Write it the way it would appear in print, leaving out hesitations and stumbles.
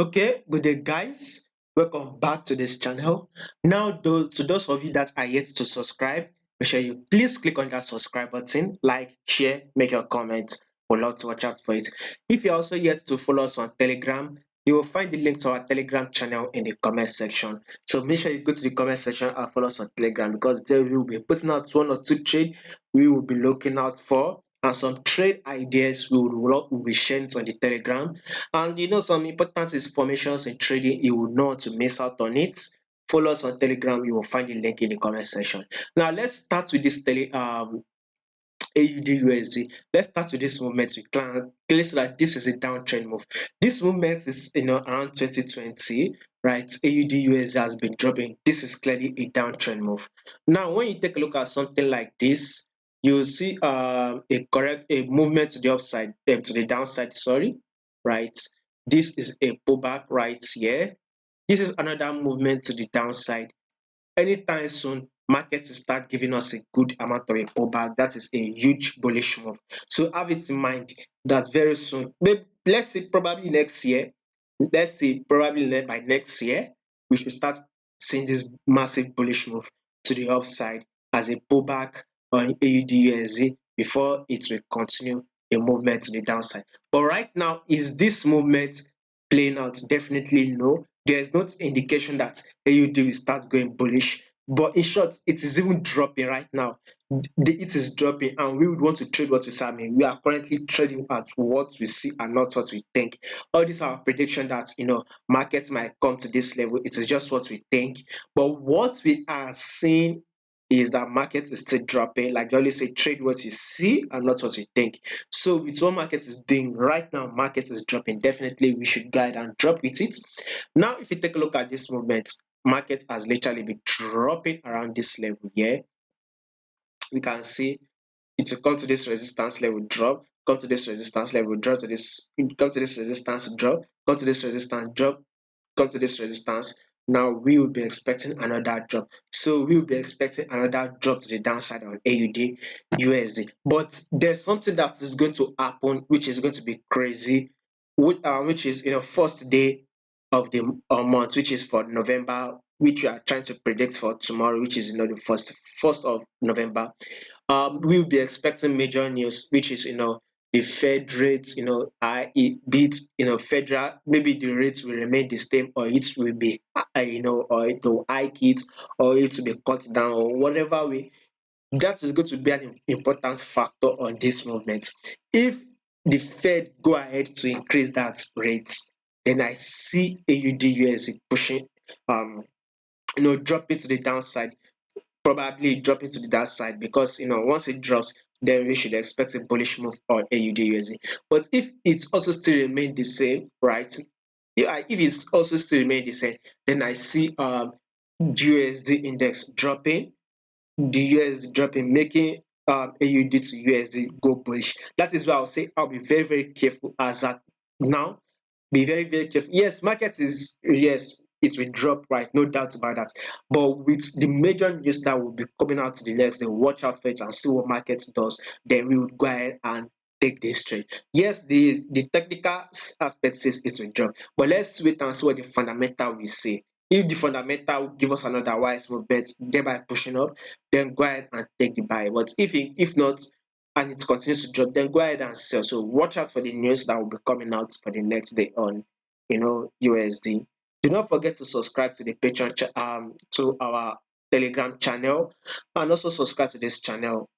Okay, good day, guys. Welcome back to this channel. Now, to those of you that are yet to subscribe, make sure you please click on that subscribe button, like, share, make your comment. We'd love to watch out for it. If you're also yet to follow us on Telegram, you will find the link to our Telegram channel in the comment section. So make sure you go to the comment section and follow us on Telegram because there we will be putting out one or two trade we will be looking out for and some trade ideas we will be sharing on the Telegram. And some important informations in trading, you will know how to miss out on it. Follow us on Telegram, you will find the link in the comment section. Now let's start with this AUD USD. Let's start with this movement. We can clearly see that this is a downtrend move. This movement is around 2020, right? AUD USD has been dropping. This is clearly a downtrend move. Now, when you take a look at something like this, you'll see a movement to the upside, to the downside. Sorry, right? This is a pullback right here. This is another movement to the downside. Anytime soon, market will start giving us a good amount of a pullback. That is a huge bullish move. So have it in mind that very soon, maybe let's say probably next year, let's say probably by next year, we should start seeing this massive bullish move to the upside as a pullback on AUD before it will continue a movement to the downside. But right now, is this movement playing out? Definitely no. There is no indication that AUD will start going bullish. But in short, it is even dropping right now. It is dropping, and we would want to trade what we see. I mean, we are currently trading at what we see and not what we think. All these are prediction that markets might come to this level. It is just what we think. But what we are seeing is that market is still dropping. Like they always say, trade what you see and not what you think. So with what market is doing right now, market is dropping. Definitely, we should guide and drop with it. Now, if you take a look at this movement, market has literally been dropping around this level here. We can see it will come to this resistance level, drop, come to this resistance level, drop to this, come to this resistance, drop, come to this resistance, drop, come to this resistance. Now we will be expecting another drop. So we will be expecting another drop to the downside on AUD USD. But there's something that is going to happen, which is going to be crazy, which is first day of the month, which is for November, which we are trying to predict for tomorrow, which is the first of November. We'll be expecting major news, which is the Fed rate, federal, maybe the rates will remain the same, or it will be, or it will hike it, or it will be cut down, or whatever way. That is going to be an important factor on this movement. If the Fed go ahead to increase that rate, then I see AUD USD pushing, dropping to the downside, probably dropping to the downside, because once it drops, then we should expect a bullish move on AUD USD. But if it also still remain the same, right? Yeah, if it's also still remain the same, then I see USD index dropping, the USD dropping, making AUD to USD go bullish. That is why I'll say I'll be very, very careful as at now. Be very, very careful. Yes, market is, yes, it will drop, right? No doubt about that. But with the major news that will be coming out to the next day, watch out for it and see what market does. Then we would go ahead and take this trade. Yes, the technical aspect says it will drop, but let's wait and see what the fundamental will say. If the fundamental will give us another wise movement, thereby pushing up, then go ahead and take the buy. But if not, and it continues to drop, then go ahead and sell. So watch out for the news that will be coming out for the next day on USD. Do not forget to subscribe to the Patreon to our Telegram channel, and also subscribe to this channel